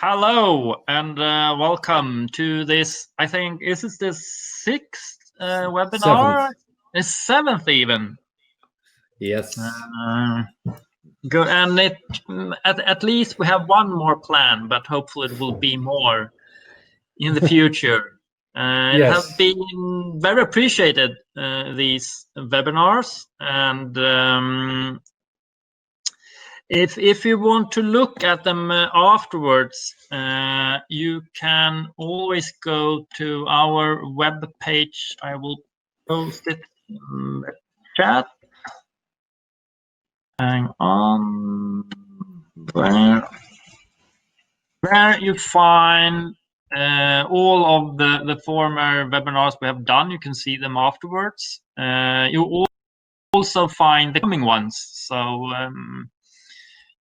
Hello and welcome to this. I think is this the sixth webinar? Seventh. The seventh even. Yes. Good, and at least we have one more plan, but hopefully it will be more in the future. It Yes. has been very appreciated these webinars, and if you want to look at them afterwards, you can always go to our web page. I will post it in the chat. Hang on. Where you find all of the former webinars we have done, you can see them afterwards. You also find the coming ones. So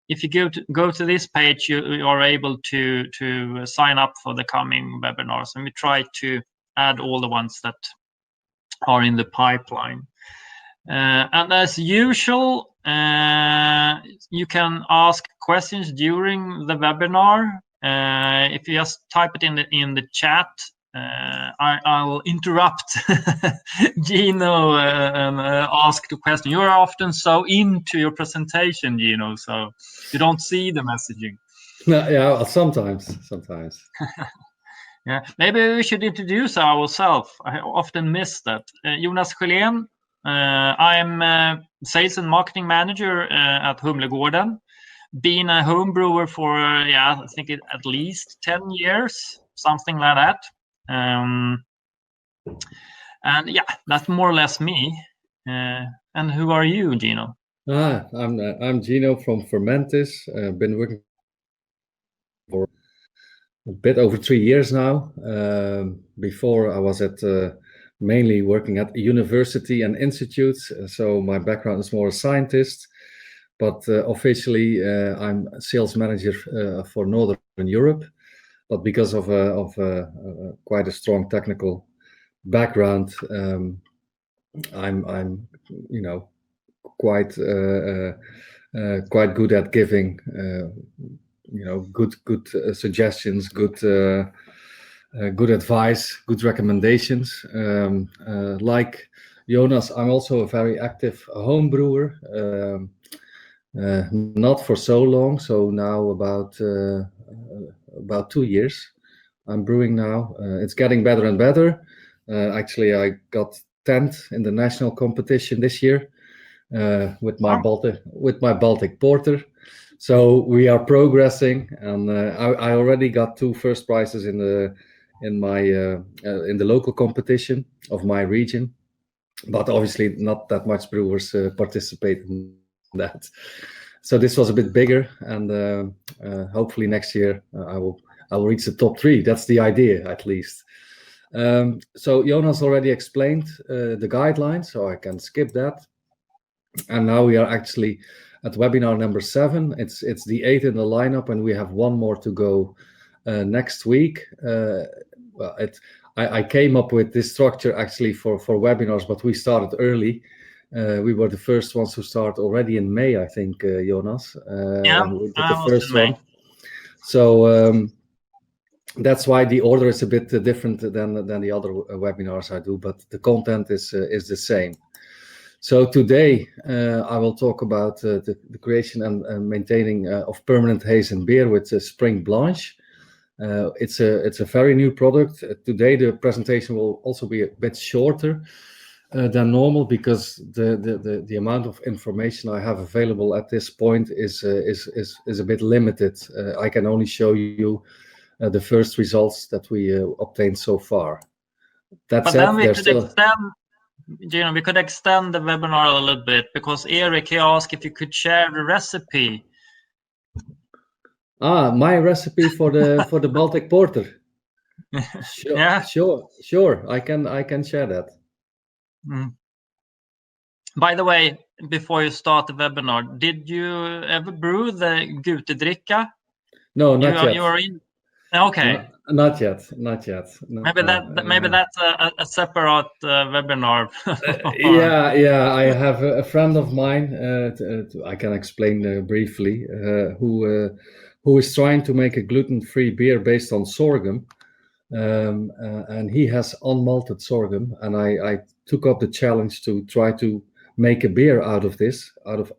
if you go to this page, you are able to sign up for the coming webinars, and we try to add all the ones that are in the pipeline. And as usual, you can ask questions during the webinar. If you just type it in the chat, I'll interrupt Gino and ask the question. You're often so into your presentation, Gino, so you don't see the messaging. No, yeah, sometimes. Yeah, maybe we should introduce ourselves. I often miss that. Jonas Sjölén. I'm sales and marketing manager at Humlegarden. Been a home brewer for I think at least 10 years, something like that. And yeah, that's more or less me. And who are you, Gino? I'm Gino from Fermentis. Been working for a bit over 3 years now. Before I was mainly working at university and institutes, so my background is more a scientist. But officially, I'm sales manager for Northern Europe. But because of quite a strong technical background, I'm quite good at giving good suggestions, good advice, good recommendations. Like Jonas, I'm also a very active home brewer. Not for so long, so now about 2 years I'm brewing now. It's getting better and better. Actually, I got 10th in the national competition this year with my Baltic Porter. So we are progressing, and I already got 2 first prizes in the local competition of my region. But obviously, not that much brewers participate in that. So this was a bit bigger, and hopefully next year I will reach the top 3. That's the idea, at least. So Jonas already explained the guidelines, so I can skip that. And now we are actually at webinar number 7. It's the 8th in the lineup, and we have one more to go next week. I came up with this structure actually for webinars, but we started early. We were the first ones who start already in May, I think, Jonas. Yeah, we did the first one. So that's why the order is a bit different than the other webinars I do, but the content is the same. So today I will talk about the creation and maintaining of permanent haze and beer with Spring Blanche. It's a very new product. Today the presentation will also be a bit shorter than normal, because the amount of information I have available at this point is a bit limited. I can only show you the first results that we obtained so far. That said, we could extend the webinar a little bit, because Eric, he asked if you could share the recipe. My recipe for the Baltic Porter. Sure, yeah. Sure. I can share that. By the way, before you start the webinar, did you ever brew the Gutedricka? No, not yet. You are in. Okay. Not yet. No, maybe that's a separate webinar. Yeah. I have a friend of mine. I can explain briefly who who is trying to make a gluten-free beer based on sorghum. And he has unmalted sorghum, and I took up the challenge to try to make a beer out of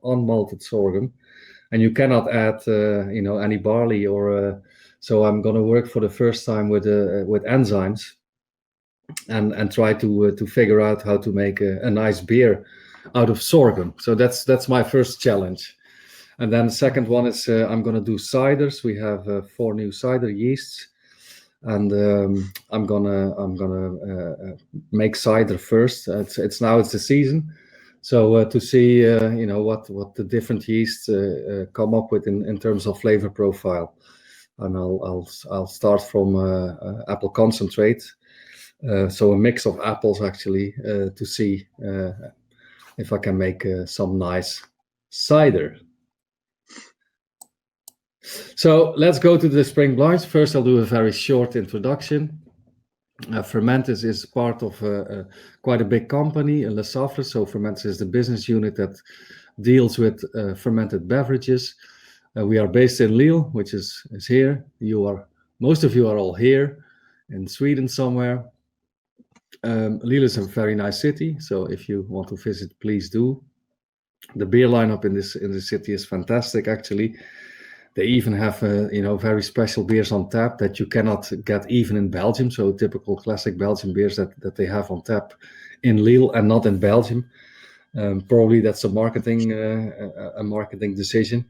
unmalted sorghum. And you cannot add, any barley or. So I'm going to work for the first time with enzymes, and try to figure out how to make a nice beer out of sorghum. So that's my first challenge. And then the second one is I'm going to do ciders. We have 4 new cider yeasts, and I'm gonna make cider first. It's the season, so to see what the different yeasts come up with in terms of flavor profile. And I'll start from apple concentrate, so a mix of apples actually, to see if I can make some nice cider. So let's go to the spring blinds. First, I'll do a very short introduction. Fermentis is part of quite a big company, Le Saffre. So Fermentis is the business unit that deals with fermented beverages. We are based in Lille, which is here. Most of you are all here in Sweden somewhere. Lille is a very nice city, so if you want to visit, please do. The beer lineup in this city is fantastic, actually. They even have, very special beers on tap that you cannot get even in Belgium. So typical classic Belgian beers that they have on tap in Lille and not in Belgium. Probably that's a marketing decision.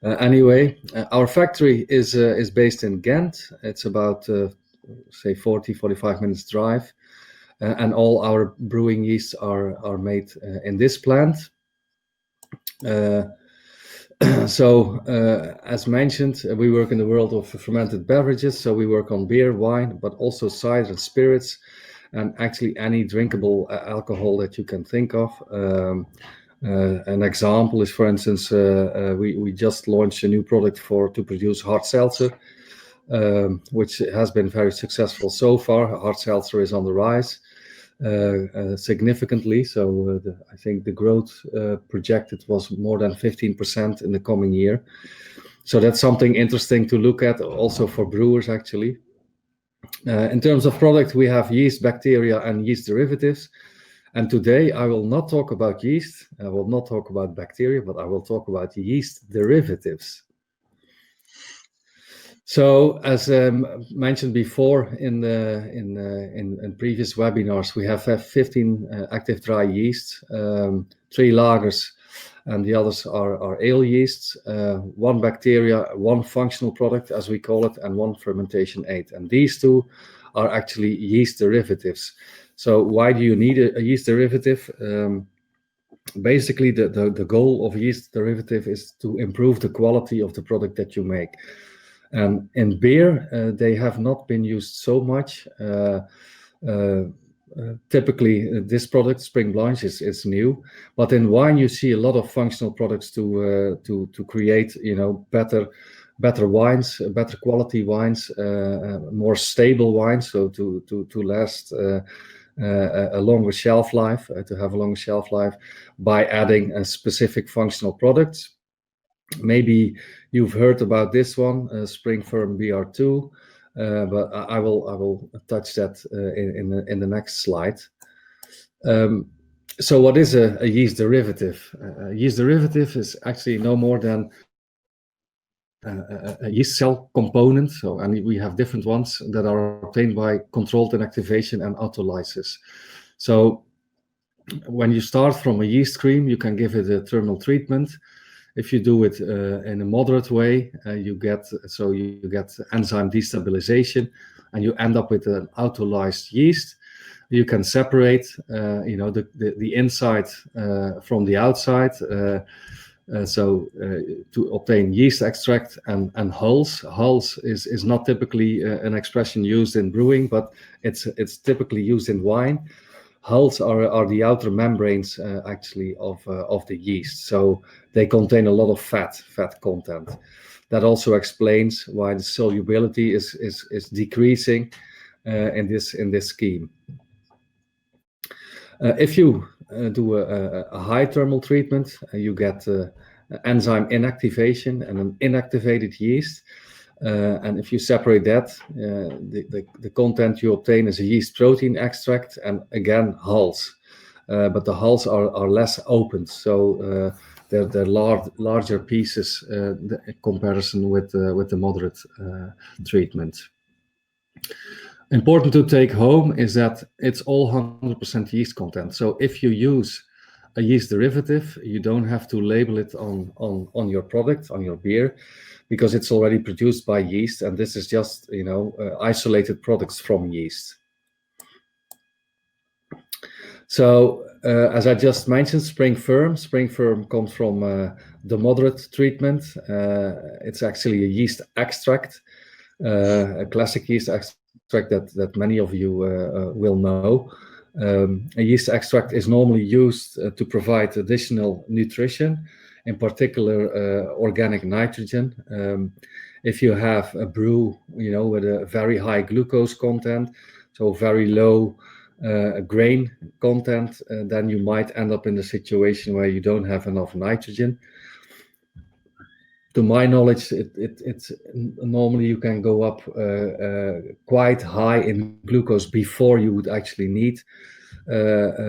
Anyway, our factory is based in Ghent. It's about, say, 45 minutes drive. And all our brewing yeasts are made in this plant. So, as mentioned, we work in the world of fermented beverages. So we work on beer, wine, but also cider and spirits, and actually any drinkable alcohol that you can think of. An example is, for instance, we just launched a new product to produce hard seltzer, which has been very successful so far. Hard seltzer is on the rise. Significantly. So I think the growth projected was more than 15% in the coming year. So that's something interesting to look at also for brewers, actually. In terms of product, we have yeast, bacteria, and yeast derivatives. And today I will not talk about yeast, I will not talk about bacteria, but I will talk about yeast derivatives. So, as mentioned before in previous webinars, we have 15 active dry yeasts, 3 lagers, and the others are ale yeasts, 1 bacteria, 1 functional product, as we call it, and 1 fermentation aid. And these 2 are actually yeast derivatives. So, why do you need a yeast derivative? Basically, the goal of a yeast derivative is to improve the quality of the product that you make. In beer, they have not been used so much. Typically, this product, Spring Blanche, is new. But in wine, you see a lot of functional products to create, better wines, better quality wines, more stable wines, so to last a longer shelf life, to have a longer shelf life by adding a specific functional products. Maybe you've heard about this one, Spring Firm BR2, but I will touch that in the next slide. So what is a yeast derivative? A yeast derivative is actually no more than a yeast cell component. And we have different ones that are obtained by controlled inactivation and autolysis. So when you start from a yeast cream, you can give it a thermal treatment. If you do it in a moderate way, you get enzyme destabilization, and you end up with an autolyzed yeast. You can separate, the inside from the outside. To obtain yeast extract and hulls. Hulls is not typically an expression used in brewing, but it's typically used in wine. Hulls are the outer membranes actually of the yeast, so they contain a lot of fat content. That also explains why the solubility is decreasing in this scheme. If you do a high thermal treatment, you get enzyme inactivation and an inactivated yeast. And if you separate that, the content you obtain is a yeast protein extract and again hulls. But the hulls are less opened, so they're larger pieces in comparison with the moderate treatment. Important to take home is that it's all 100% yeast content. So if you use a yeast derivative, you don't have to label it on your product, on your beer, because it's already produced by yeast, and this is just isolated products from yeast. So as I just mentioned, Spring Firm comes from the moderate treatment. It's actually a yeast extract, a classic yeast extract that many of you will know. A yeast extract is normally used to provide additional nutrition, in particular organic nitrogen. If you have a brew, with a very high glucose content, so very low grain content, then you might end up in a situation where you don't have enough nitrogen. To my knowledge, it's normally you can go up quite high in glucose before you would actually need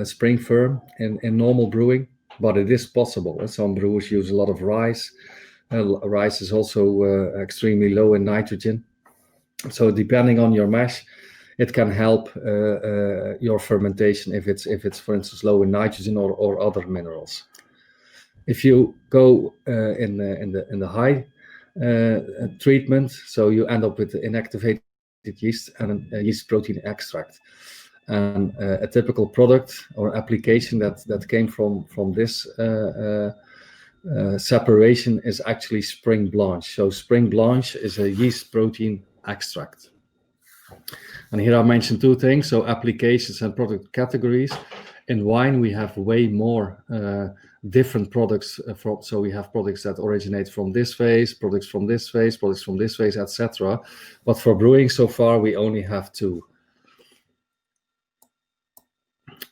Spring Firm in normal brewing, but it is possible. Some brewers use a lot of rice. Rice is also extremely low in nitrogen. So depending on your mash, it can help your fermentation if it's for instance low in nitrogen or other minerals. If you go in the high treatment, so you end up with inactivated yeast and a yeast protein extract. And a typical product or application that came from this separation is actually Spring Blanche. So Spring Blanche is a yeast protein extract. And here I mentioned two things, so applications and product categories. In wine, we have way more different products. So we have products that originate from this phase, products from this phase, products from this phase, etc. But for brewing, so far, we only have two.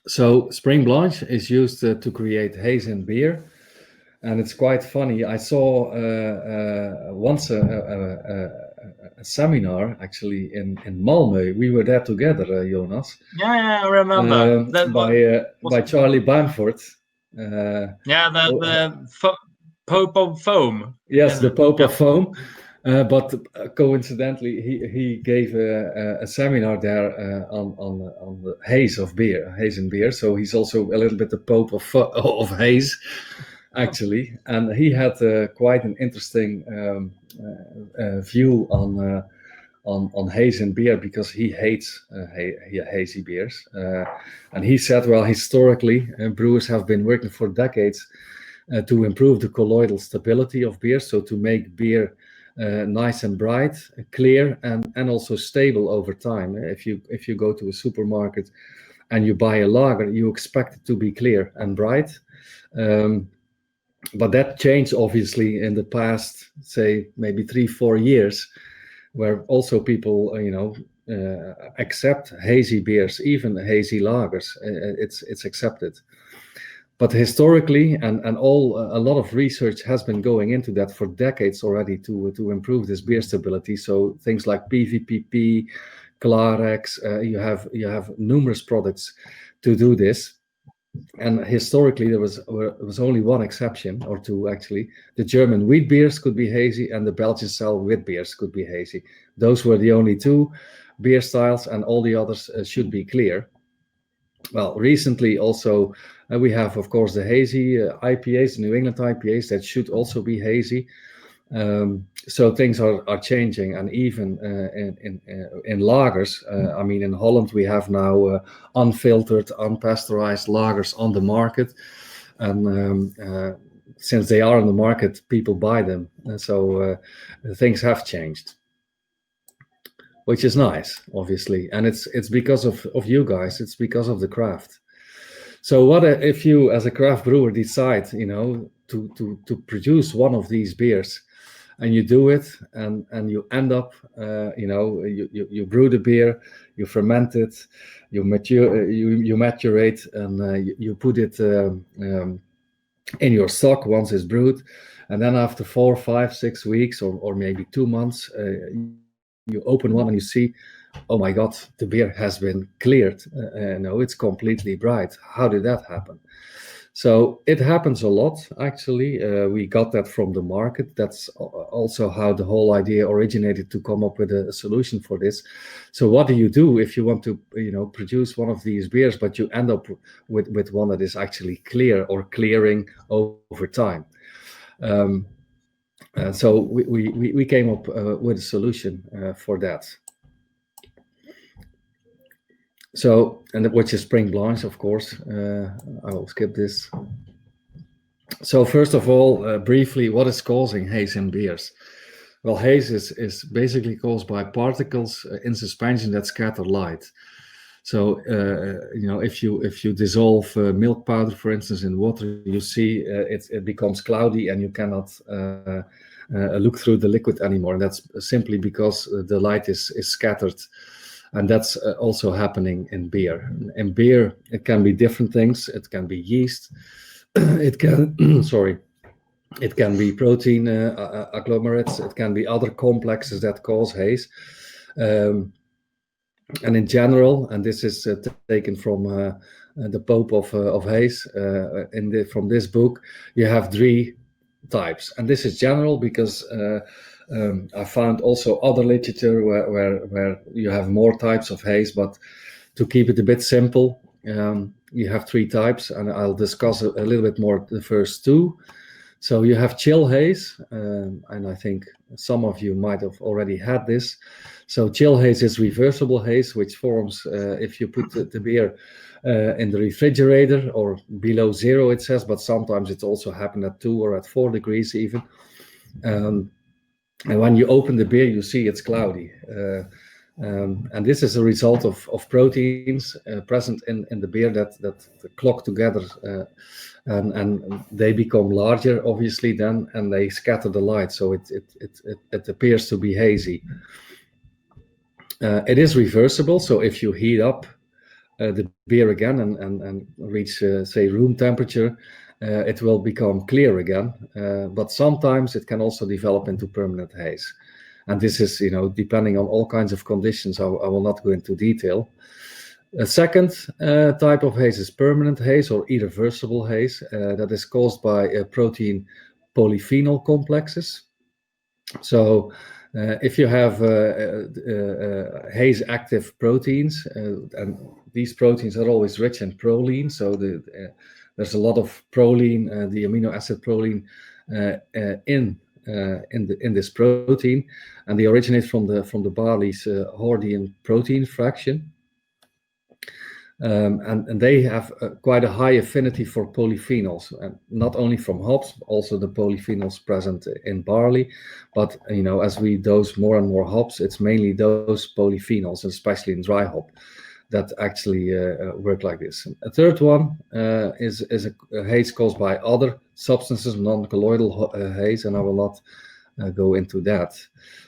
So Spring Blanche is used to create haze in beer. And it's quite funny. I saw once a seminar actually in Malmö. We were there together, Jonas. Yeah, I remember. By Charlie Bamford. The Pope of Foam. Yes, the Pope of Foam. But coincidentally, he gave a seminar there on the haze in beer. So he's also a little bit the Pope of haze, actually. And he had quite an interesting view on haze in beer because he hates hazy beers. And he said, well, historically, brewers have been working for decades to improve the colloidal stability of beer, so to make beer nice and bright, clear, and also stable over time. If you go to a supermarket and you buy a lager, you expect it to be clear and bright. But that changed obviously in the past, say maybe 3-4 years, where also people accept hazy beers, even hazy lagers. It's accepted. But historically, and a lot of research has been going into that for decades already to improve this beer stability. So things like PVPP, Clarex, you have numerous products to do this. And historically, there was only one exception, or two actually. The German wheat beers could be hazy, and the Belgian style wheat beers could be hazy. Those were the only two beer styles, and all the others should be clear. Well, recently also we have, of course, the hazy IPAs, New England IPAs, that should also be hazy. So things are changing, and even in lagers. I mean, in Holland we have now unfiltered, unpasteurized lagers on the market, and since they are on the market, people buy them. So things have changed, which is nice, obviously, and it's because of you guys. It's because of the craft. So what if you, as a craft brewer, decide, to produce one of these beers, and you do it, and you end up, you brew the beer, you ferment it, you maturate, and you put it in your stock once it's brewed, and then after 4, 5, 6 weeks, or maybe 2 months, you open one and you see, oh my God, the beer has been cleared. No, it's completely bright. How did that happen? So it happens a lot, actually. We got that from the market. That's also how the whole idea originated, to come up with a solution for this. So what do you do if you want to, produce one of these beers, but you end up with one that is actually clear or clearing over time? So we came up with a solution for that. So, and which is Spring Blanche, of course. I will skip this. So first of all, briefly, what is causing haze in beers? Well, haze is basically caused by particles in suspension that scatter light. So if you dissolve milk powder, for instance, in water, you see it becomes cloudy, and you cannot look through the liquid anymore. And that's simply because the light is scattered. And that's also happening in beer. In beer, it can be different things. It can be yeast. It can, it can be protein agglomerates. It can be other complexes that cause haze. And in general, and this is taken from the Pope of Haze from this book, you have 3 types. And this is general because I found also other literature where you have more types of haze, but to keep it a bit simple, you have 3 types, and I'll discuss a little bit more the first 2. So you have chill haze, and I think some of you might have already had this. So chill haze is reversible haze, which forms if you put the beer in the refrigerator or below 0, it says, but sometimes it also happens at 2 or at 4 degrees even. And when you open the beer, you see it's cloudy. And this is a result of proteins present in the beer that clock together, and they become larger, obviously, then, and they scatter the light, so it appears to be hazy. It is reversible, so if you heat up the beer again and reach, say, room temperature, it will become clear again. But sometimes it can also develop into permanent haze. And this is, depending on all kinds of conditions. I will not go into detail. A second type of haze is permanent haze or irreversible haze that is caused by protein polyphenol complexes. So if you have haze active proteins, and these proteins are always rich in proline, so there's a lot of proline, the amino acid proline in this protein, and they originate from the barley's Hordian protein fraction. And they have quite a high affinity for polyphenols, and not only from hops, but also the polyphenols present in barley. But as we dose more and more hops, it's mainly those polyphenols, especially in dry hop, that actually work like this. A third one is a haze caused by other substances, non-colloidal haze, and I will not go into that.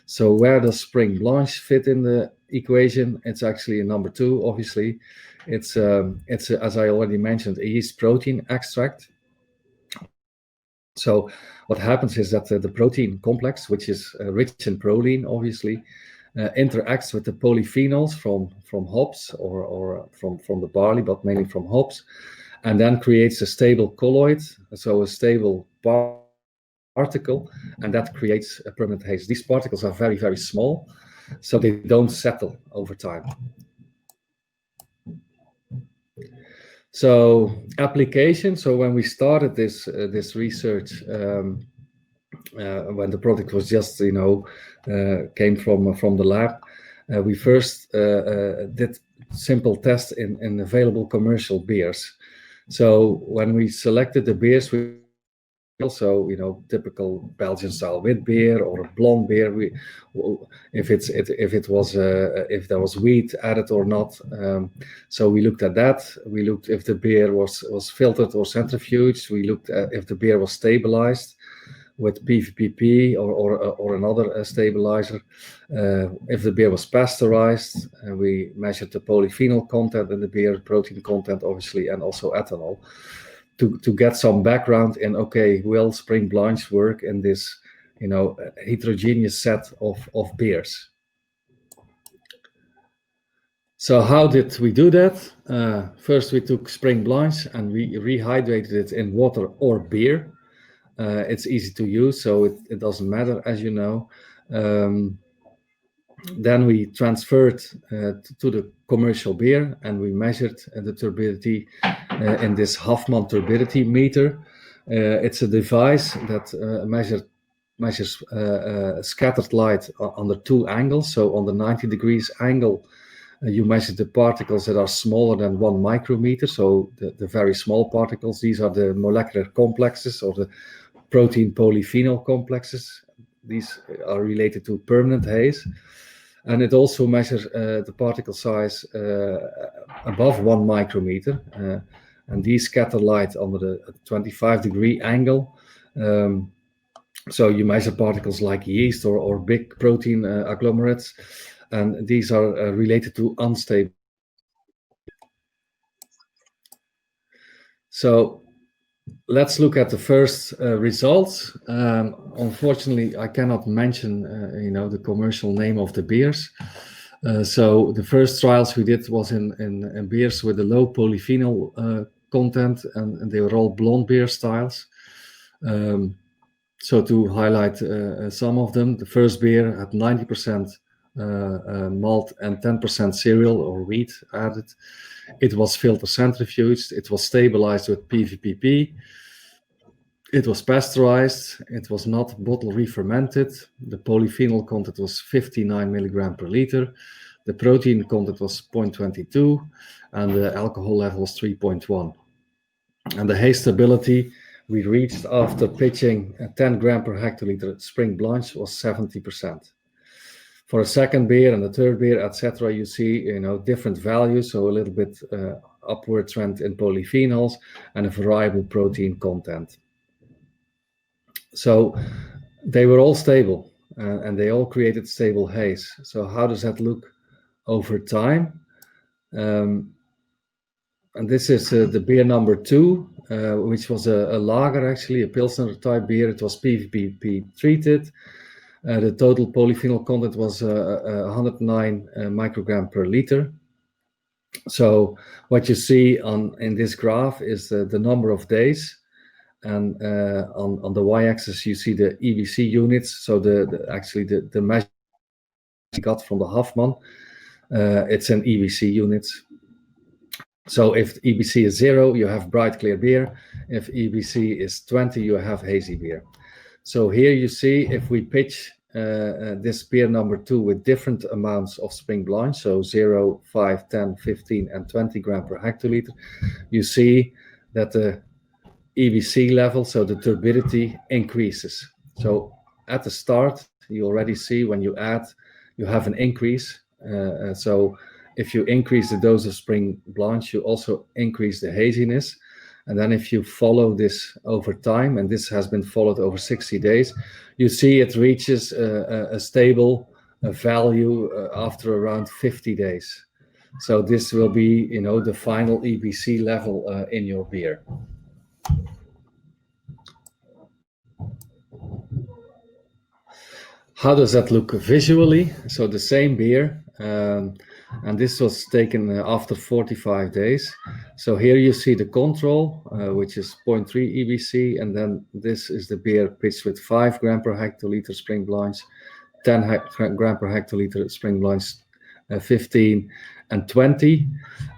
So where does Spring Blanche fit in the equation? It's actually a number 2, obviously. It's as I already mentioned, a yeast protein extract. So what happens is that the protein complex, which is rich in proline, obviously, interacts with the polyphenols from hops or from the barley, but mainly from hops, and then creates a stable colloid, so a stable particle, and that creates a permanent haze. These particles are very, very small, so they don't settle over time. So application. So when we started this research, when the product was just came from the lab, we first did simple tests in available commercial beers. So when we selected the beers, we also, typical Belgian style wit beer or a blonde beer, if there was wheat added or not. So we looked at that. We looked if the beer was filtered or centrifuged. We looked at if the beer was stabilized with PVPP or another stabilizer. If the beer was pasteurized, we measured the polyphenol content in the beer, protein content, obviously, and also ethanol. to get some background in, okay, will spring blanch work in this, heterogeneous set of beers. So how did we do that? First, we took spring blanch and we rehydrated it in water or beer. It's easy to use, so it doesn't matter, as you know. Then we transferred to the commercial beer, and we measured the turbidity in this Huffman turbidity meter. It's a device that measures scattered light under two angles. So on the 90 degrees angle, you measure the particles that are smaller than 1 micrometer. So the very small particles, these are the molecular complexes or the protein polyphenol complexes. These are related to permanent haze. And it also measures the particle size above 1 micrometer. And these scatter light under the 25-degree angle. So you measure particles like yeast or big protein agglomerates. And these are related to unstable. So let's look at the first results. Unfortunately, I cannot mention, the commercial name of the beers. So the first trials we did was in beers with a low polyphenol content, and they were all blonde beer styles. So to highlight some of them, the first beer had 90% malt and 10% cereal or wheat added. It was filter centrifuged. It was stabilized with PVPP. It was pasteurized. It was not bottle re-fermented. The polyphenol content was 59 milligram per liter. The protein content was 0.22, and the alcohol level was 3.1. And the haze stability we reached after pitching 10 gram per hectoliter spring blanch was 70%. For a second beer and a third beer, etc., you see, different values. So a little bit upward trend in polyphenols and a variable protein content. So they were all stable and they all created stable haze. So how does that look over time? And this is the beer number 2, which was a lager, actually, a Pilsner type beer. It was PVPP treated. The total polyphenol content was 109 microgram per liter. So what you see in this graph is the number of days. And on the y-axis, you see the EBC units. So the measure we got from the Huffman, it's in EBC units. So if EBC is 0, you have bright clear beer. If EBC is 20, you have hazy beer. So here you see if we pitch this beer number 2 with different amounts of spring blanch, so 0, 5, 10, 15, and 20 gram per hectoliter, you see that the EBC level, so the turbidity, increases. So at the start, you already see when you add, you have an increase. So if you increase the dose of spring blanch, you also increase the haziness. And then if you follow this over time, and this has been followed over 60 days, you see it reaches a stable value after around 50 days. So this will be, the final EBC level in your beer. How does that look visually? So the same beer, and this was taken after 45 days. So here you see the control, which is 0.3 EBC, and then this is the beer pitched with 5 gram per hectoliter spring blanch, 10 gram per hectoliter spring blanch, 15 and 20.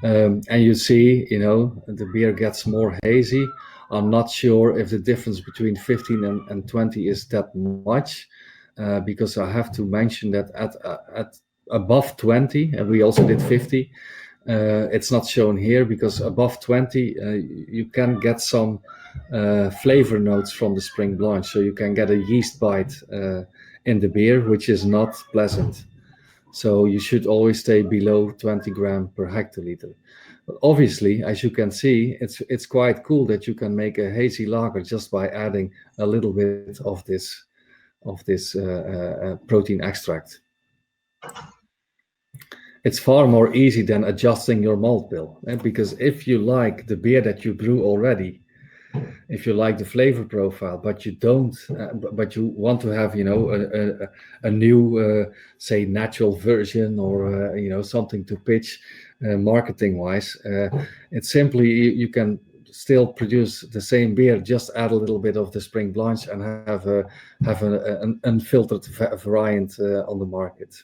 And you see, the beer gets more hazy. I'm not sure if the difference between 15 and 20 is that much. Because I have to mention that at above 20, and we also did 50, it's not shown here because above 20, you can get some flavor notes from the spring blanch. So you can get a yeast bite in the beer, which is not pleasant. So you should always stay below 20 gram per hectoliter. But obviously, as you can see, it's quite cool that you can make a hazy lager just by adding a little bit of this protein extract. It's far more easy than adjusting your malt bill, because if you like the beer that you brew already, if you like the flavor profile, but you don't, but you want to have, you know, a new, say, natural version, or something to pitch marketing wise. It's simply you can still produce the same beer, just add a little bit of the Spring Blanche and have an unfiltered variant on the market.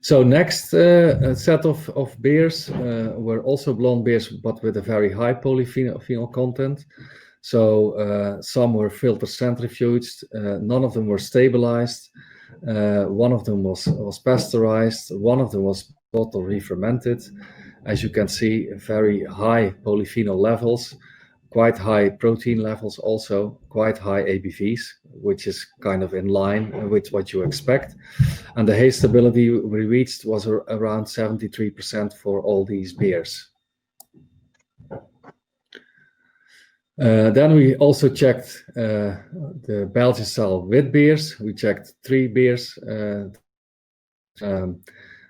So next set of beers were also blonde beers, but with a very high polyphenol content. So some were filter centrifuged, none of them were stabilized, one of them was pasteurized, one of them was bottle re-fermented. As you can see, very high polyphenol levels, quite high protein levels, also quite high ABVs, which is kind of in line with what you expect. And the haze stability we reached was around 73% for all these beers. Then we also checked the Belgian style wit beers. We checked 3 beers.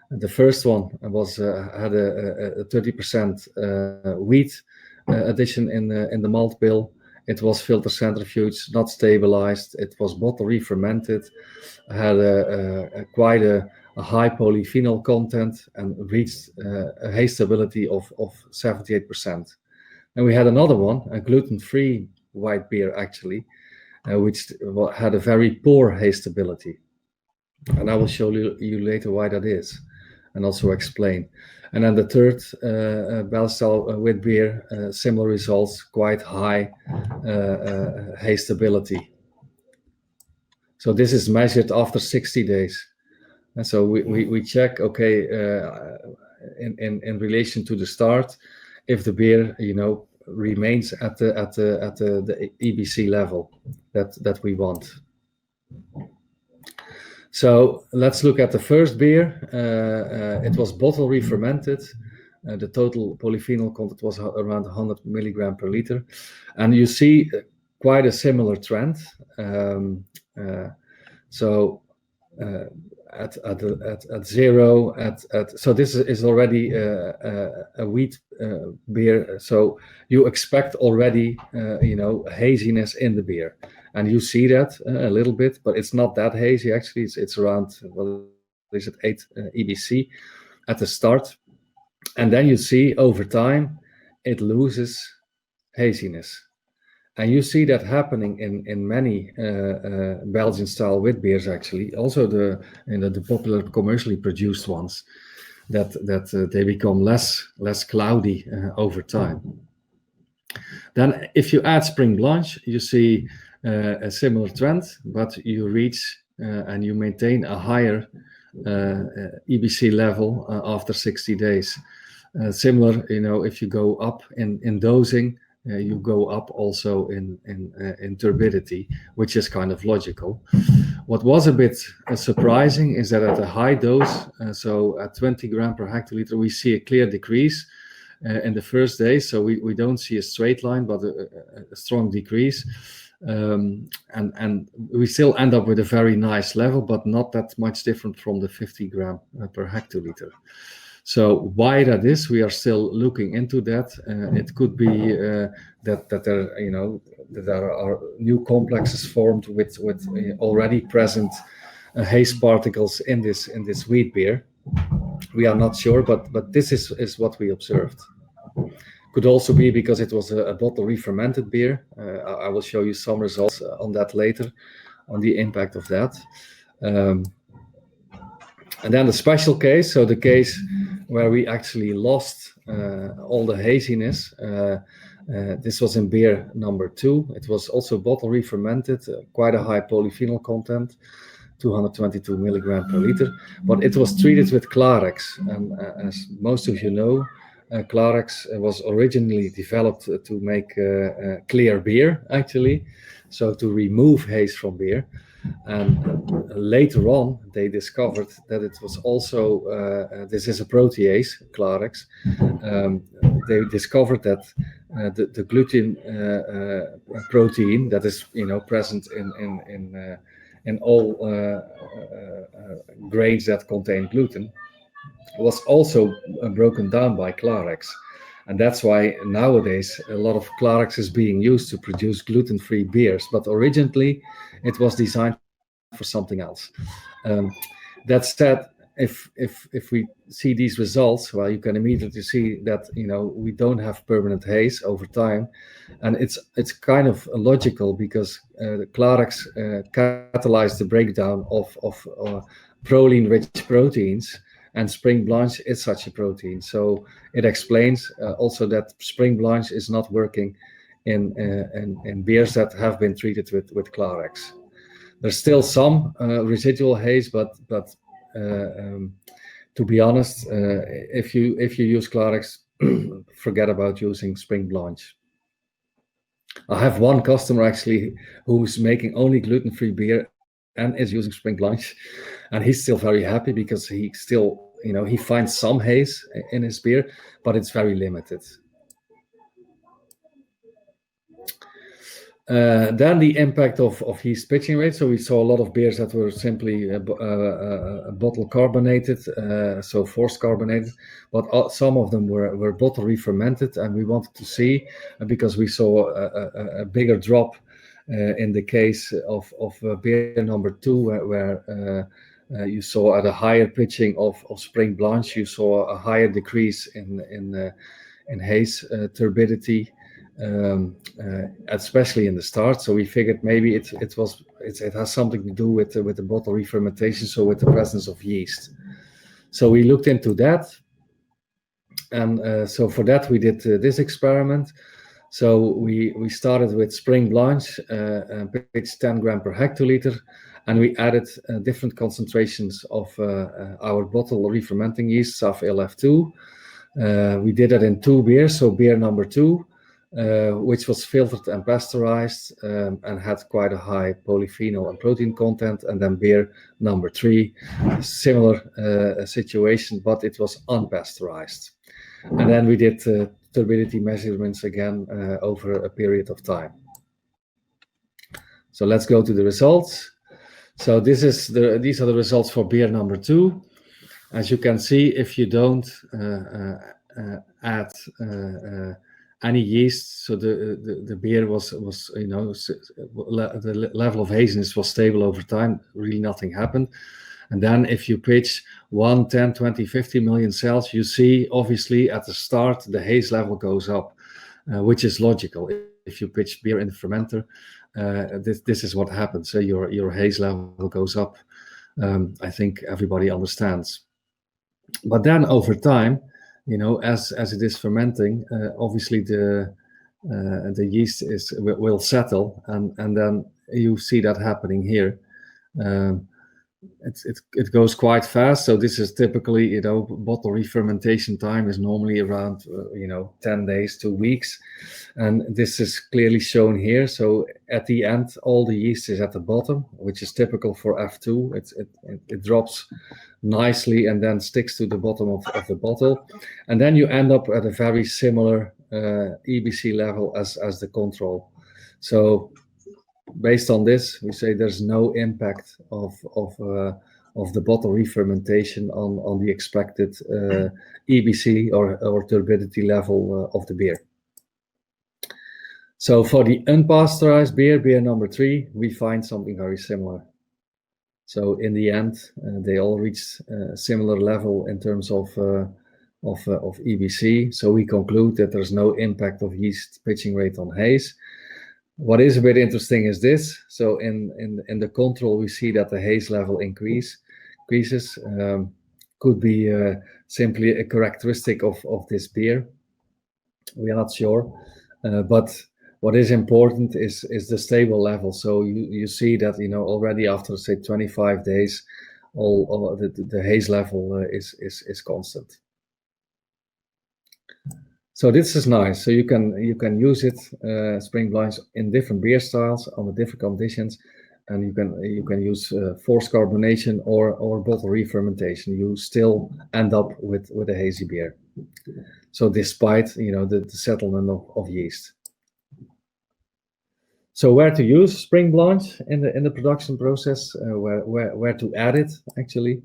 The first one was had a 30% wheat addition in the malt bill. It was filter centrifuged, not stabilized. It was bottle re-fermented, had quite a high polyphenol content, and reached a haze stability of 78%. And we had another one, a gluten-free white beer actually, which had a very poor haze stability. And I will show you later why that is, and also explain. And then the third Belgian style wit beer, similar results, quite high haze stability. So this is measured after 60 days. And so we check, okay, in relation to the start, if the beer, remains at the EBC level that we want. So let's look at the first beer. It was bottle re-fermented. The total polyphenol content was around 100 milligram per liter, and you see quite a similar trend. At zero, so this is already a wheat beer. So you expect already, haziness in the beer, and you see that a little bit, but it's not that hazy actually. It's around 8 EBC at the start, and then you see over time it loses haziness. And you see that happening in many Belgian style wit beers actually. Also the popular commercially produced ones, that they become less cloudy over time. Then if you add Spring Blanche, you see a similar trend, but you reach and you maintain a higher EBC level after 60 days. Similar, if you go up in dosing, you go up also in turbidity, which is kind of logical. What was a bit surprising is that at a high dose, so at 20 gram per hectoliter, we see a clear decrease in the first days. So we don't see a straight line, but a strong decrease. And we still end up with a very nice level, but not that much different from the 50 gram per hectoliter. So why that is, we are still looking into that. It could be that there are new complexes formed with already present haze particles in this wheat beer. We are not sure, but this is what we observed. Could also be because it was a bottle re-fermented beer. I will show you some results on that later, on the impact of that. And then the special case, so the case where we actually lost all the haziness. This was in beer number 2. It was also bottle re-fermented, quite a high polyphenol content, 222 milligram per liter, but it was treated with Clarex. And as most of you know, Clarex was originally developed to make clear beer, actually, so to remove haze from beer. And later on, they discovered that it was also, this is a protease, Clarex. They discovered that the gluten protein that is, present in all grains that contain gluten was also broken down by Clarex. And that's why nowadays a lot of Clarex is being used to produce gluten-free beers. But originally, it was designed for something else. That said, if we see these results, well, you can immediately see that we don't have permanent haze over time, and it's kind of logical because the Clarex catalyzed the breakdown of proline-rich proteins, and Spring Blanche is such a protein. So it explains also that Spring Blanche is not working in beers that have been treated with Clarex. There's still some residual haze, but to be honest, if you use Clarex, forget about using Spring Blanche. I have one customer actually who's making only gluten-free beer and is using Spring Blanche, and he's still very happy because he still, he finds some haze in his beer, but it's very limited. Then the impact of yeast pitching rate. So we saw a lot of beers that were simply bottle carbonated, so forced carbonated, but some of them were bottle re-fermented, and we wanted to see, because we saw a bigger drop in the case of beer number 2, where you saw at a higher pitching of Spring Blanche, you saw a higher decrease in haze turbidity. Especially in the start, so we figured maybe it has something to do with the bottle re-fermentation, so with the presence of yeast. So we looked into that, and so for that we did this experiment. So we started with Spring Blanche, pitched 10 gram per hectoliter, and we added different concentrations of our bottle re-fermenting yeast, SAF LF2. We did that in 2 beers, so beer number 2. Which was filtered and pasteurized, and had quite a high polyphenol and protein content, and then beer number 3, similar situation, but it was unpasteurized. And then we did turbidity measurements again over a period of time. So let's go to the results. So these are the results for beer number 2. As you can see, if you don't add any yeast, so the beer was the level of haziness was stable over time, really nothing happened. And then if you pitch 1, 10, 20, 50 million cells, you see obviously at the start the haze level goes up, which is logical. If you pitch beer in the fermenter, this is what happens. So your haze level goes up. I think everybody understands. But then over time, as it is fermenting, obviously the yeast will settle, and then you see that happening here. It goes quite fast. So this is typically, bottle re-fermentation time is normally around 10 days, 2 weeks, and this is clearly shown here. So at the end, all the yeast is at the bottom, which is typical for F2. It drops nicely and then sticks to the bottom of the bottle, and then you end up at a very similar EBC level as the control. So based on this, we say there's no impact of the bottle re-fermentation on the expected EBC or turbidity level of the beer. So for the unpasteurized beer number 3, we find something very similar. So in the end, they all reached a similar level in terms of EBC. So we conclude that there's no impact of yeast pitching rate on haze. What is a bit interesting is this. So in the control, we see that the haze level increases. Could be simply a characteristic of this beer. We are not sure, but what is important is the stable level. So you see that already after say 25 days, all the haze level is constant. So this is nice. So you can use it, Spring Blanche, in different beer styles under different conditions, and you can use forced carbonation or bottle re-fermentation. You still end up with a hazy beer. So despite the settlement of yeast. So where to use Spring Blanche in the production process? Where to add it actually?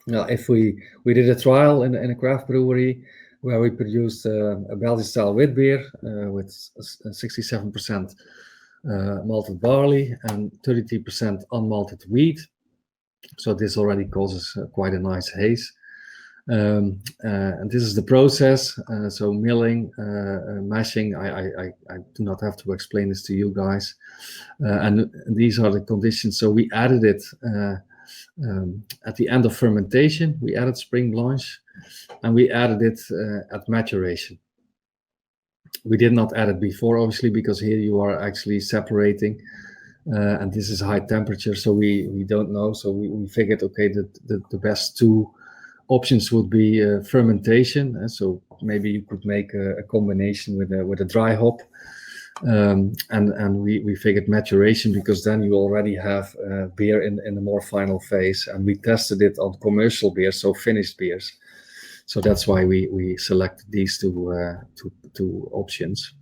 Now, if we did a trial in a craft brewery. where we produced a Belgian-style wheat beer with 67% malted barley and 33% unmalted wheat. So this already causes quite a nice haze. And this is the process. So milling, mashing. I do not have to explain this to you guys. And these are the conditions. So we added it at the end of fermentation. We added spring blanche, and we added it at maturation. We did not add it before, obviously, because here you are actually separating. And this is high temperature, so we don't know. So we figured, okay, the best two options would be fermentation. So maybe you could make a combination with a dry hop, and we figured maturation, because then you already have beer in a more final phase. And we tested it on commercial beer, so finished beers. So that's why we selected these two options.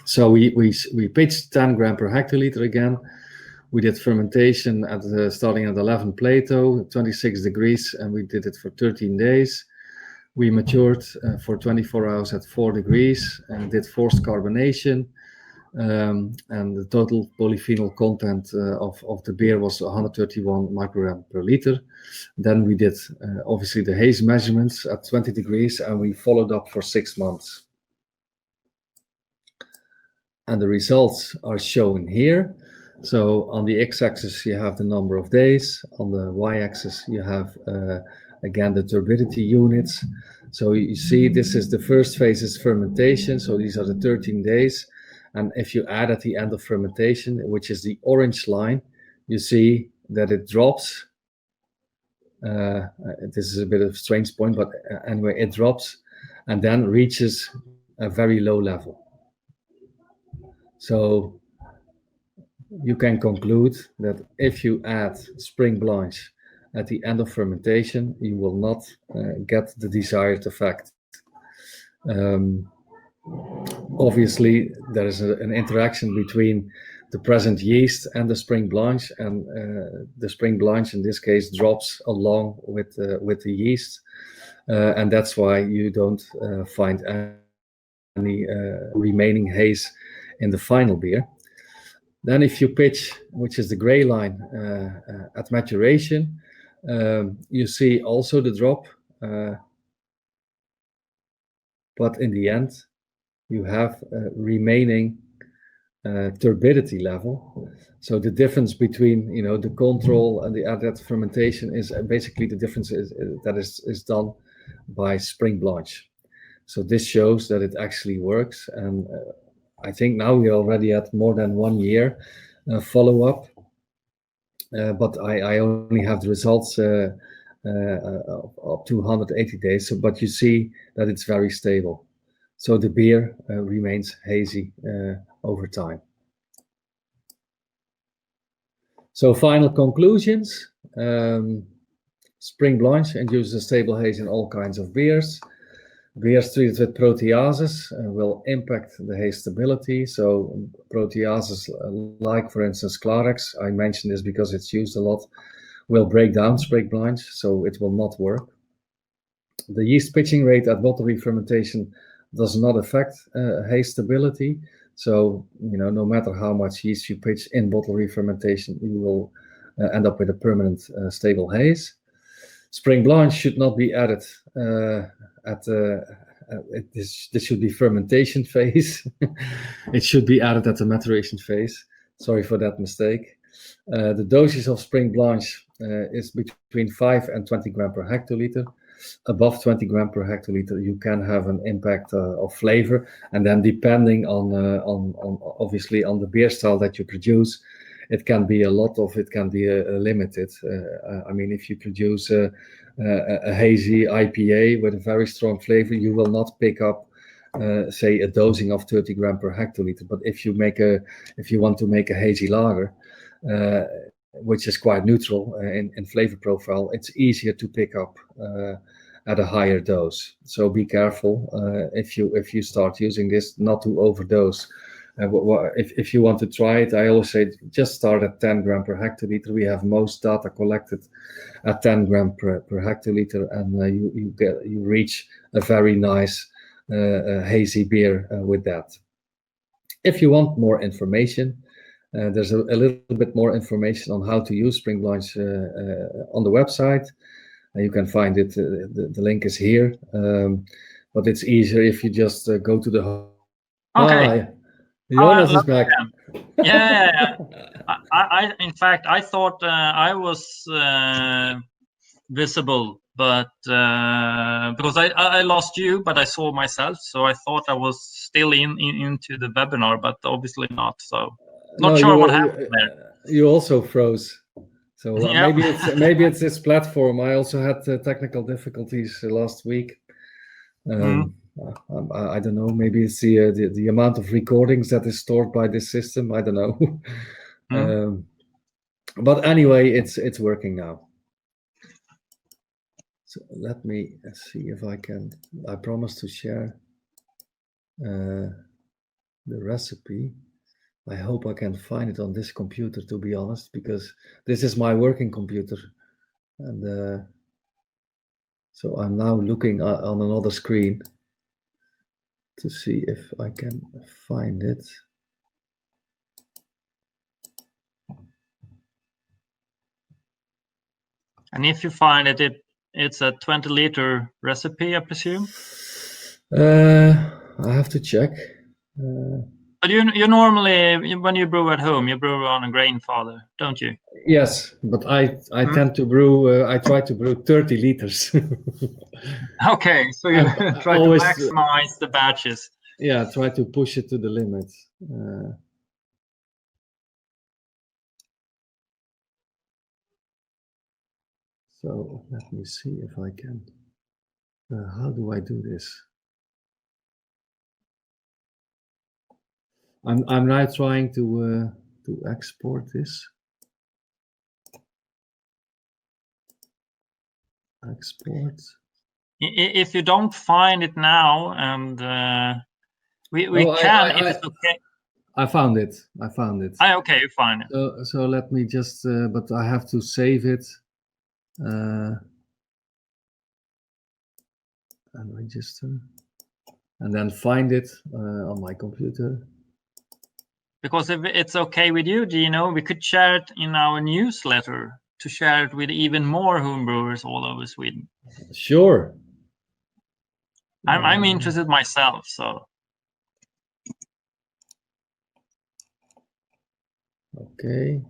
So we pitched 10 gram per hectoliter again. We did fermentation starting at 11 Plato, 26 degrees, and we did it for 13 days. We matured for 24 hours at 4 degrees and did forced carbonation. And the total polyphenol content of the beer was 131 microgram per liter. Then we did obviously the haze measurements at 20 degrees, and we followed up for 6 months. And the results are shown here. So on the x-axis, you have the number of days. On the y-axis, you have, again, the turbidity units. So you see this is the first phase is fermentation. So these are the 13 days. And if you add at the end of fermentation, which is the orange line, you see that it drops. This is a bit of a strange point, but anyway, it drops and then reaches a very low level. So you can conclude that if you add spring blanche at the end of fermentation, you will not get the desired effect. Obviously, there is an interaction between the present yeast and the spring blanche, and the spring blanche in this case drops along with the yeast, and that's why you don't find any remaining haze in the final beer. Then if you pitch, which is the gray line, at maturation, you see also the drop, but in the end, you have remaining turbidity level. So the difference between the control and the added fermentation is basically the difference is done by spring blanche. So this shows that it actually works, and I think now we're already at more than 1 year follow-up, but I only have the results up to 180 days. So, but you see that it's very stable. So the beer remains hazy over time. So final conclusions. Spring blanche induces a stable haze in all kinds of beers. Beers treated with proteases will impact the haze stability. So proteases, like for instance Clarex, I mention this because it's used a lot, will break down spring blanche, so it will not work. The yeast pitching rate at bottle re-fermentation does not affect haze stability. So no matter how much yeast you pitch in bottle re-fermentation, you will end up with a permanent stable haze. Spring blanche should not be added this should be fermentation phase. It should be added at the maturation phase. Sorry for that mistake. The dosage of spring blanche is between 5 and 20 gram per hectoliter. Above 20 gram per hectoliter, you can have an impact of flavor, and then depending on obviously on the beer style that you produce, it can be a lot of it can be limited. I mean, if you produce a hazy IPA with a very strong flavor, you will not pick up, say, a dosing of 30 gram per hectoliter. But if you want to make a hazy lager, which is quite neutral in flavor profile, it's easier to pick up at a higher dose. So be careful if you start using this, not to overdose If you want to try it, I always say just start at 10 gram per hectoliter. We have most data collected at 10 gram per hectoliter, and you reach a very nice hazy beer with that. If you want more information, there's a little bit more information on how to use spring blanch on the website. You can find it. The link is here, but it's easier if you just go to the home. Okay. Jonas is back. Yeah. In fact, I thought I was visible, but because I lost you, but I saw myself, so I thought I was still into the webinar, but obviously not. So not sure what happened there. You also froze. So Yeah. maybe it's this platform. I also had technical difficulties last week. I don't know. Maybe it's the amount of recordings that is stored by this system. I don't know. But anyway, it's working now. So let me see if I can. I promise to share the recipe. I hope I can find it on this computer, to be honest, because this is my working computer, and so I'm now looking on another screen to see if I can find it. And if you find it, it's a 20-liter recipe, I presume. I have to check. But you normally, when you brew at home, you brew on a grain father, don't you? Yes, but I tend to brew. I try to brew 30 liters. Okay, so you try to maximize the batches. Yeah, try to push it to the limit. So let me see if I can. How do I do this? I'm now trying to export this. Export. If you don't find it now, and we can, if it's okay. I found it. Okay, you find it. So let me just, but I have to save it. And register. And then find it on my computer. Because if it's okay with you, Gino, we could share it in our newsletter to share it with even more homebrewers all over Sweden. Sure. I'm interested myself, so. Okay.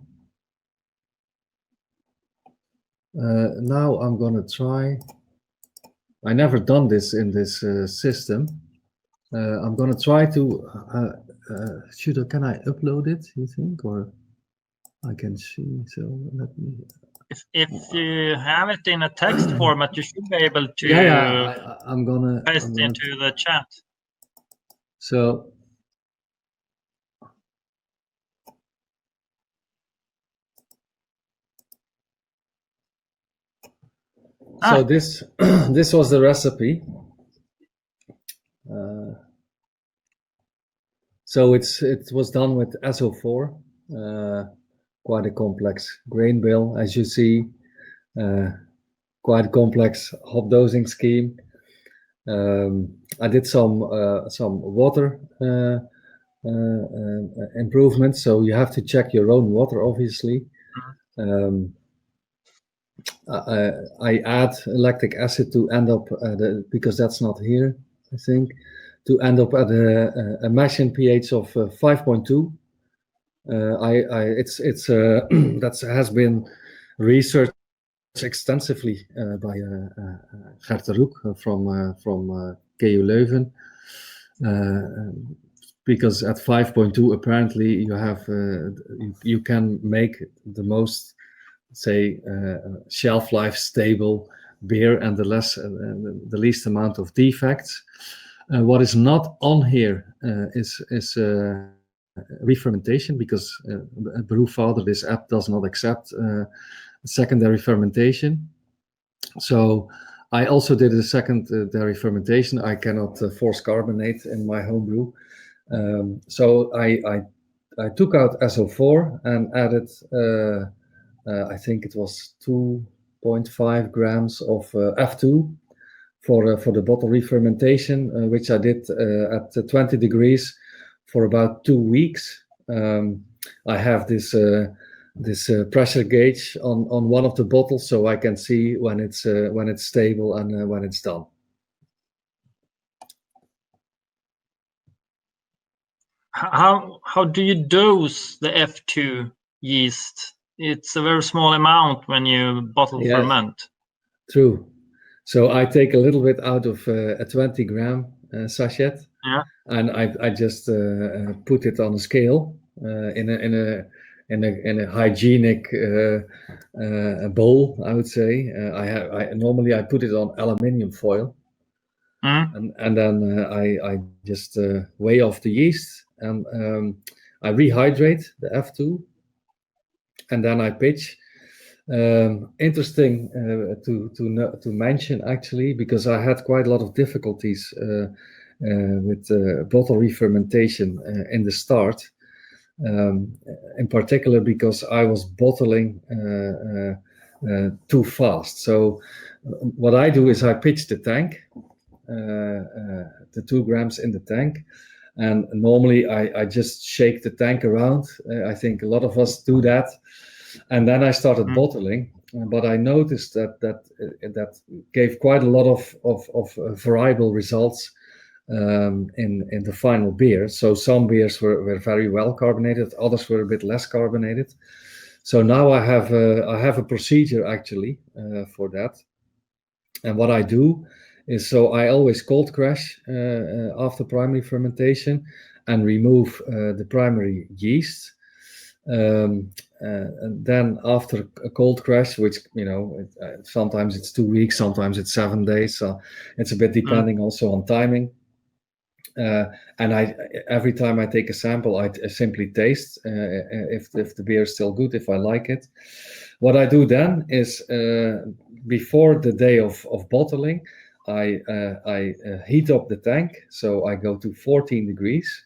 Now I'm gonna try. I never done this in this system. I'm gonna try to. Can I upload it? You think, or I can see? So let me. If you have it in a text format, you should be able to. Yeah. I'm gonna paste into the chat. So. So this was the recipe. So it was done with SO4, quite a complex grain bill, as you see, quite complex hop dosing scheme. I did some water improvements, so you have to check your own water, obviously. I add lactic acid to end up because that's not here, I think, to end up at a mashing pH of 5.2. That has been researched extensively by Gert de Roek from KU Leuven, because at 5.2 apparently you can make the most, say, shelf life stable beer and the least amount of defects. What is not on here is re-fermentation, because Brewfather, this app, does not accept secondary fermentation. So I also did a secondary fermentation. I cannot force carbonate in my homebrew, So I took out SO4 and added, I think it was 2.5 grams of F2 for the bottle re-fermentation, which I did at 20 degrees for about 2 weeks. I have this pressure gauge on one of the bottles, so I can see when it's stable and when it's done. How do you dose the F2 yeast? It's a very small amount when you bottle ferment. True. So I take a little bit out of a 20 gram sachet, and I just put it on a scale in a hygienic bowl, I would say. Normally I put it on aluminium foil, and then I just weigh off the yeast, and I rehydrate the F2, and then I pitch. Interesting to mention, actually, because I had quite a lot of difficulties with bottle re-fermentation in the start, in particular because I was bottling too fast. So what I do is I pitch the tank, the 2 grams in the tank, and normally I just shake the tank around. I think a lot of us do that. And then I started bottling, but I noticed that gave quite a lot of variable results in the final beer. So some beers were very well carbonated, others were a bit less carbonated. So now I have a procedure actually for that. And what I do is, so I always cold crash after primary fermentation and remove the primary yeast. And then after a cold crash, which sometimes it's 2 weeks, sometimes it's 7 days, so it's a bit depending also on timing. And every time I take a sample, I simply taste if the beer is still good, if I like it. What I do then is before the day of bottling, I heat up the tank, so I go to 14 degrees.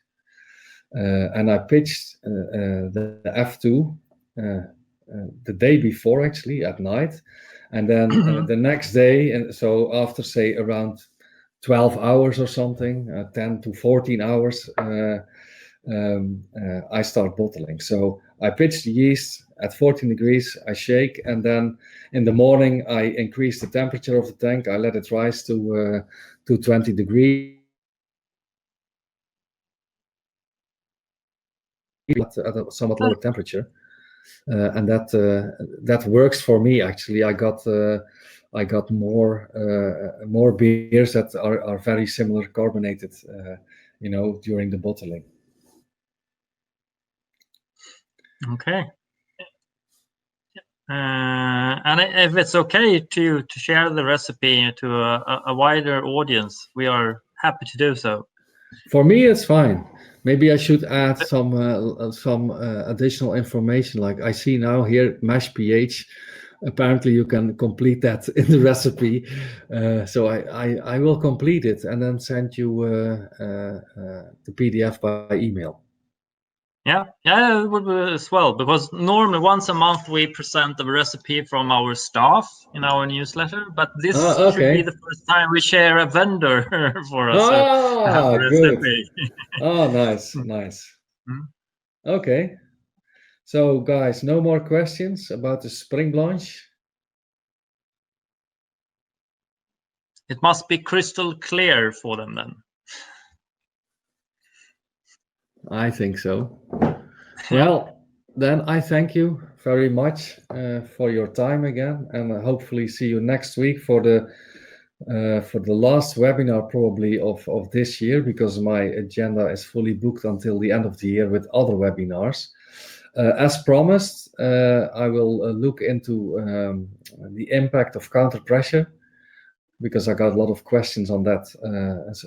And I pitched the F2 the day before, actually, at night. And then the next day, and so after, say, around 12 hours or something, 10 to 14 hours, I start bottling. So I pitch the yeast at 14 degrees, I shake, and then in the morning, I increase the temperature of the tank. I let it rise to 20 degrees. At a somewhat lower temperature, and that works for me. Actually, I got more beers that are very similar carbonated, during the bottling. Okay. And if it's okay to share the recipe to a wider audience, we are happy to do so. For me, it's fine. Maybe I should add some additional information. Like I see now here, mash pH. Apparently, you can complete that in the recipe. So I will complete it and then send you the PDF by email. Yeah, it would be as well, because normally once a month we present the recipe from our staff in our newsletter, but this should be the first time we share a vendor for us. Good. Nice. Okay. So, guys, no more questions about the Spring Blanche? It must be crystal clear for them then. I think so. Well, then I thank you very much for your time again, and hopefully see you next week for the last webinar probably of this year, because my agenda is fully booked until the end of the year with other webinars. As promised, I will look into the impact of counter pressure, because I got a lot of questions on that,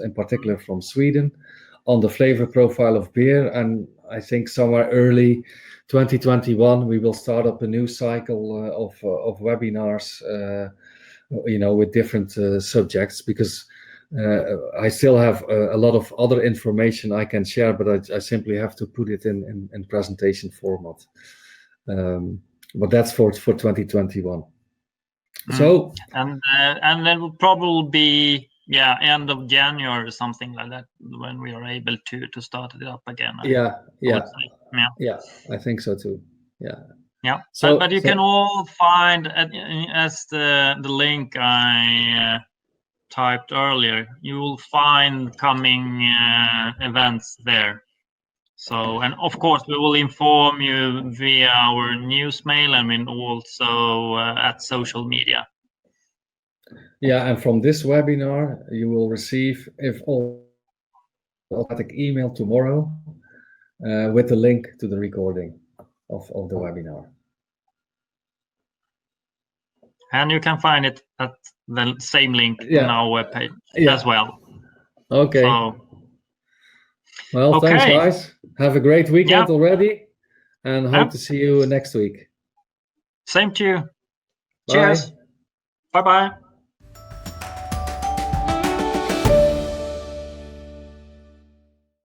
in particular from Sweden, on the flavor profile of beer. And I think somewhere early 2021, we will start up a new cycle of webinars, with different subjects, because I still have a lot of other information I can share, but I simply have to put it in presentation format. But that's for 2021. So and then will probably be end of January or something like that when we are able to start it up again. Yeah, I think so too. Yeah. So, but you can all find as the link I typed earlier. You will find coming events there. So, and of course, we will inform you via our news mail and also at social media. Yeah, and from this webinar, you will receive automatic email tomorrow with the link to the recording of the webinar. And you can find it at the same link in our webpage as well. Okay. So, well, thanks, guys. Have a great weekend already, and hope to see you next week. Same to you. Bye. Cheers. Bye-bye.